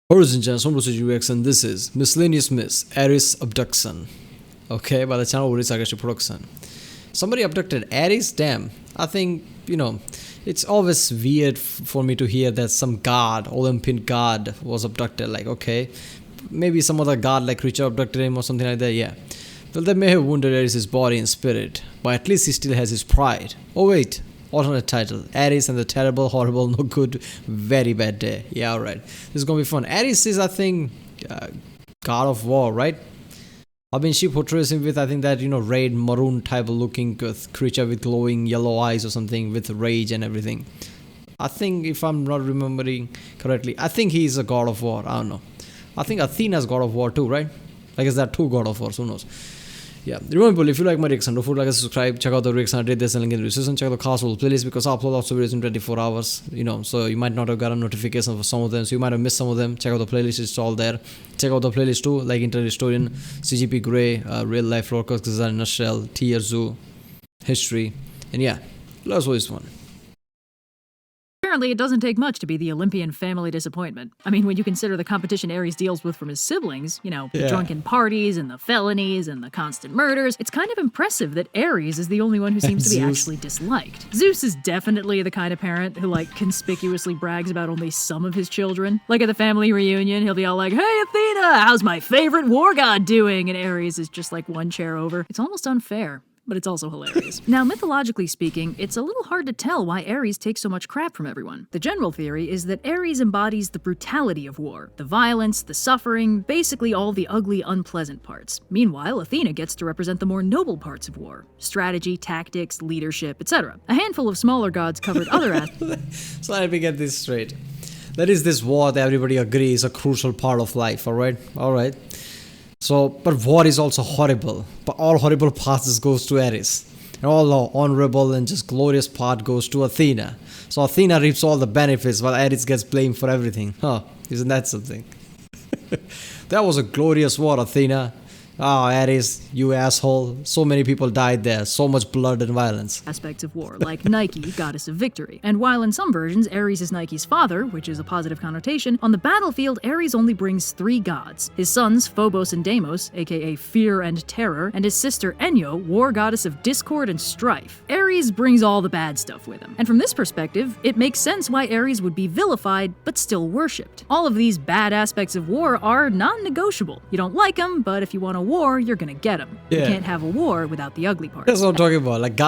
Origin channel, some UX, and this is Miscellaneous Miss Aries Abduction. Okay, by the channel Sarcastic production. Somebody abducted Aries? Damn. I think, it's always weird for me to hear that some god, Olympian god, was abducted. Like, okay, maybe some other god like creature abducted him or something like that, yeah. Well, they may have wounded Aries' body and spirit, but at least he still has his pride. Oh wait, alternate title, Aries and the terrible, horrible, no good, very bad day. Yeah, alright. This is gonna be fun. Aries is, I think, god of war, right? I mean, she portrays him with, I think, that, red maroon type of looking creature with glowing yellow eyes or something with rage and everything. I think, if I'm not remembering correctly, I think he's a god of war. I don't know. I think Athena's god of war too, right? I guess there are two god of wars, who knows? Yeah, remember, if you like my reaction, don't forget to like and subscribe. Check out the reaction. I did this link in the description. Check out the cast playlist because I upload lots of videos in 24 hours. So you might not have got a notification for some of them, so you might have missed some of them. Check out the playlist; it's all there. Check out the playlist too, like Internet Historian, CGP Grey, Real Life Rockers, Kazan in a Nutshell, Tier Zoo, History, and yeah, let's watch this one. Apparently, it doesn't take much to be the Olympian family disappointment. I mean, when you consider the competition Aries deals with from his siblings, the drunken parties and the felonies and the constant murders, it's kind of impressive that Aries is the only one who seems to be actually disliked. Zeus is definitely the kind of parent who, conspicuously brags about only some of his children. Like at the family reunion, he'll be all like, "Hey, Athena, how's my favorite war god doing?" And Aries is just like one chair over. It's almost unfair, but it's also hilarious. Now, mythologically speaking, it's a little hard to tell why Aries takes so much crap from everyone. The general theory is that Aries embodies the brutality of war, the violence, the suffering, basically all the ugly, unpleasant parts. Meanwhile, Athena gets to represent the more noble parts of war: strategy, tactics, leadership, etc. A handful of smaller gods covered other aspects. So let me get this straight. That is this war that everybody agrees is a crucial part of life, alright? Alright. So, but war is also horrible. But all horrible parts just goes to Aries. And all the honorable and just glorious part goes to Athena. So Athena reaps all the benefits while Aries gets blamed for everything. Huh, isn't that something? That was a glorious war, Athena. Oh, Aries, you asshole. So many people died there. So much blood and violence. Aspects of war, like Nike, goddess of victory. And while in some versions Ares is Nike's father, which is a positive connotation, on the battlefield Ares only brings 3 gods: his sons Phobos and Deimos, aka fear and terror, and his sister Enyo, war goddess of discord and strife. Ares brings all the bad stuff with him. And from this perspective, it makes sense why Ares would be vilified but still worshipped. All of these bad aspects of war are non-negotiable. You don't like them, but if you want to war, you're gonna get them. Yeah. You can't have a war without the ugly parts. That's what I'm talking about. Like,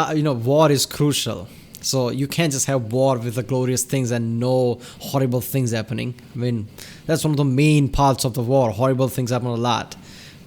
war is crucial. So you can't just have war with the glorious things and no horrible things happening. I mean, that's one of the main parts of the war. Horrible things happen a lot.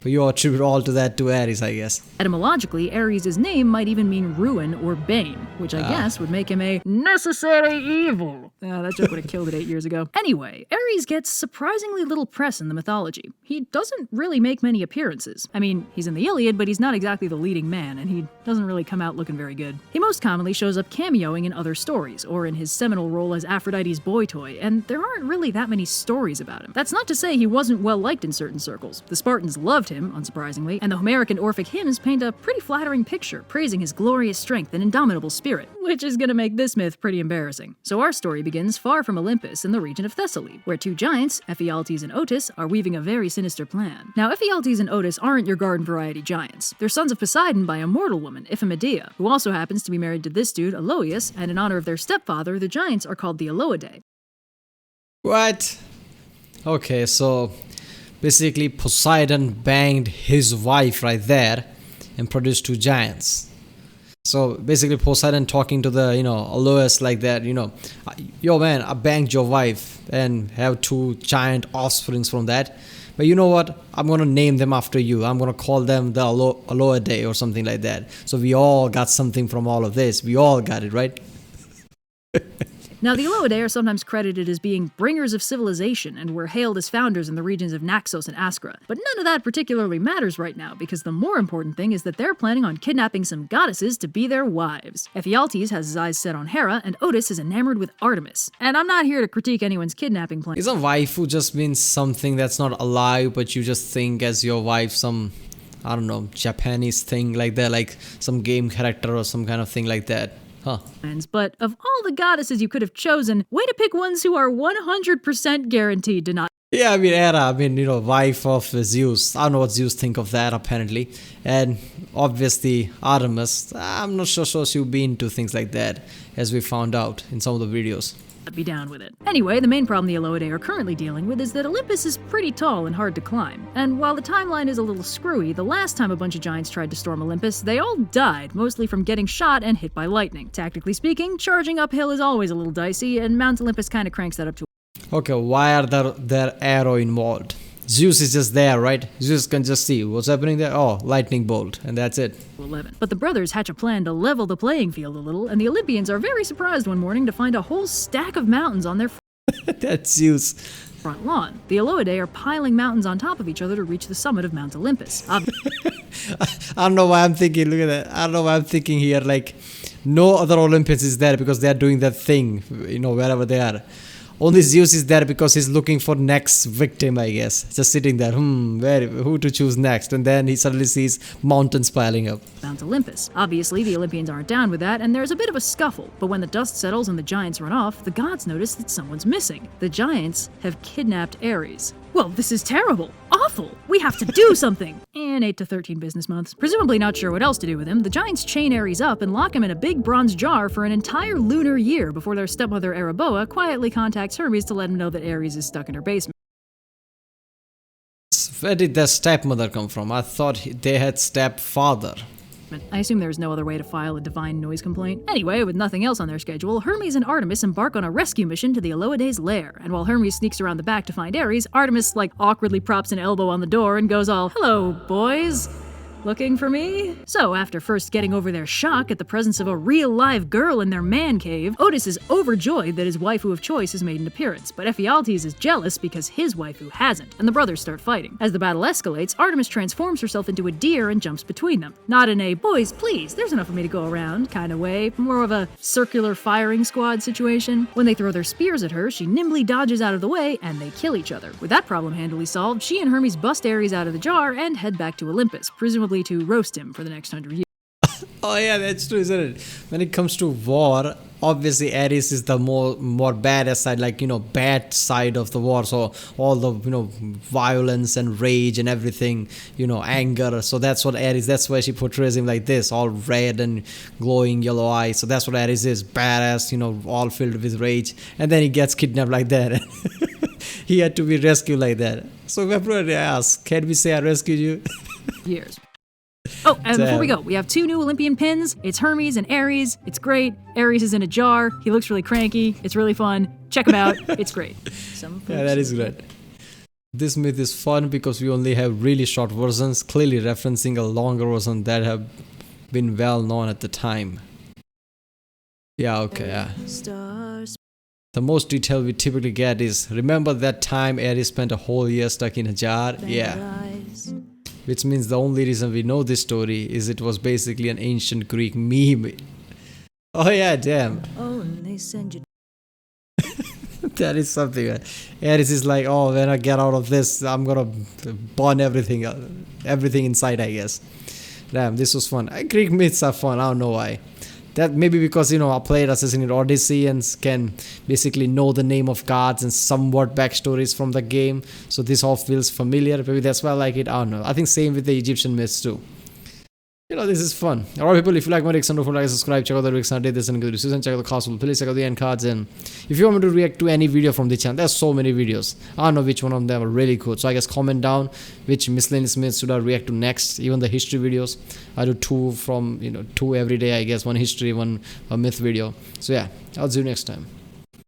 But you attribute all to that to Aries, I guess. Etymologically, Ares' name might even mean ruin or bane, which I guess would make him a necessary evil. That joke would have killed it 8 years ago. Anyway, Ares gets surprisingly little press in the mythology. He doesn't really make many appearances. I mean, he's in the Iliad, but he's not exactly the leading man, and he doesn't really come out looking very good. He most commonly shows up cameoing in other stories, or in his seminal role as Aphrodite's boy toy, and there aren't really that many stories about him. That's not to say he wasn't well liked in certain circles. The Spartans loved him, unsurprisingly, and the Homeric and Orphic hymns paint a pretty flattering picture, praising his glorious strength and indomitable spirit, which is gonna make this myth pretty embarrassing. So our story begins far from Olympus in the region of Thessaly, where 2 giants, Ephialtes and Otis, are weaving a very sinister plan. Now, Ephialtes and Otis aren't your garden variety giants. They're sons of Poseidon by a mortal woman, Iphimedea, who also happens to be married to this dude, Aloeus, and in honor of their stepfather, the giants are called the Aloidae. What? Okay, so basically Poseidon banged his wife right there and produced 2 giants. So basically Poseidon talking to the, Aloeus like that, yo man, I banged your wife and have 2 giant offsprings from that. But you know what? I'm going to name them after you. I'm going to call them the Aloidae or something like that. So we all got something from all of this. We all got it, right? Now, the Aloidae are sometimes credited as being bringers of civilization and were hailed as founders in the regions of Naxos and Askra. But none of that particularly matters right now, because the more important thing is that they're planning on kidnapping some goddesses to be their wives. Ephialtes has his eyes set on Hera, and Otis is enamored with Artemis. And I'm not here to critique anyone's kidnapping plan. Isn't waifu just means something that's not alive, but you just think as your wife some, I don't know, Japanese thing like that, like some game character or some kind of thing like that? Huh. But of all the goddesses you could have chosen, way to pick ones who are 100% guaranteed to not Yeah, I mean, Hera, I mean, wife of Zeus. I don't know what Zeus think of that, apparently. And obviously, Artemis, I'm not sure she'll be into things like that, as we found out in some of the videos. I'd be down with it. Anyway, the main problem the Eloidae are currently dealing with is that Olympus is pretty tall and hard to climb. And while the timeline is a little screwy, the last time a bunch of giants tried to storm Olympus, they all died, mostly from getting shot and hit by lightning. Tactically speaking, charging uphill is always a little dicey, and Mount Olympus kinda cranks that up to. Okay, why are there arrow involved? Zeus is just there, right? Zeus can just see what's happening there. Oh, lightning bolt, and that's it. 11. But the brothers hatch a plan to level the playing field a little, and the Olympians are very surprised one morning to find a whole stack of mountains on their That's Zeus. front lawn. The Eloidae are piling mountains on top of each other to reach the summit of Mount Olympus. I don't know why I'm thinking, look at that. I don't know why I'm thinking here, like, no other Olympians is there because they are doing that thing, wherever they are. Only Zeus is there because he's looking for next victim, I guess. Just sitting there, who to choose next? And then he suddenly sees mountains piling up. Mount Olympus. Obviously, the Olympians aren't down with that, and there's a bit of a scuffle. But when the dust settles and the giants run off, the gods notice that someone's missing. The giants have kidnapped Ares. Well, this is terrible. Awful. We have to do something. In 8 to 13 business months. Presumably not sure what else to do with him, the giants chain Ares up and lock him in a big bronze jar for an entire lunar year before their stepmother Erebos quietly contacts Hermes to let him know that Ares is stuck in her basement. Where did their stepmother come from? I thought they had stepfather. I assume there's no other way to file a divine noise complaint. Anyway, with nothing else on their schedule, Hermes and Artemis embark on a rescue mission to the Eloidae's lair. And while Hermes sneaks around the back to find Ares, Artemis, awkwardly props an elbow on the door and goes all, "Hello, boys. Looking for me?" So, after first getting over their shock at the presence of a real live girl in their man cave, Otis is overjoyed that his waifu of choice has made an appearance, but Ephialtes is jealous because his waifu hasn't, and the brothers start fighting. As the battle escalates, Artemis transforms herself into a deer and jumps between them. Not in a "boys, please, there's enough for me to go around" kind of way, more of a circular firing squad situation. When they throw their spears at her, she nimbly dodges out of the way, and they kill each other. With that problem handily solved, she and Hermes bust Ares out of the jar and head back to Olympus, presumably to roast him for the next 100 years. Oh yeah, that's true, isn't it? When it comes to war, obviously Ares is the more badass side, bad side of the war. So all the violence and rage and everything, anger. So that's what Ares. That's why she portrays him like this, all red and glowing yellow eyes. So that's what Ares is, badass, all filled with rage. And then he gets kidnapped like that. He had to be rescued like that. So everybody asks, can we say I rescued you? Years. Oh, and before we go, we have 2 new Olympian pins. It's Hermes and Ares. It's great. Ares is in a jar. He looks really cranky. It's really fun. Check him out. It's great. Yeah, that is great. This myth is fun because we only have really short versions, clearly referencing a longer version that have been well known at the time. Yeah, okay, yeah. The most detail we typically get is, remember that time Ares spent a whole year stuck in a jar? Yeah. Which means the only reason we know this story is it was basically an ancient Greek meme. Oh yeah, damn. That is something, man. Ares is like, oh, when I get out of this, I'm gonna burn everything inside, I guess. Damn, this was fun. Greek myths are fun, I don't know why. That maybe because, I played Assassin's Creed Odyssey and can basically know the name of gods and somewhat backstories from the game. So this all feels familiar. Maybe that's why I like it. I don't know. I think same with the Egyptian myths too. This is fun. Alright people, if you like my reaction, don't forget to subscribe, check out the reaction I did this and good reviews, and check out the cosmos, please check out the end cards. And if you want me to react to any video from the channel, there's so many videos. I don't know which one of them are really cool. So I guess comment down which miscellaneous myths should I react to next. Even the history videos. I do 2 from 2 every day, I guess. 1 history, 1 myth video. So yeah, I'll see you next time.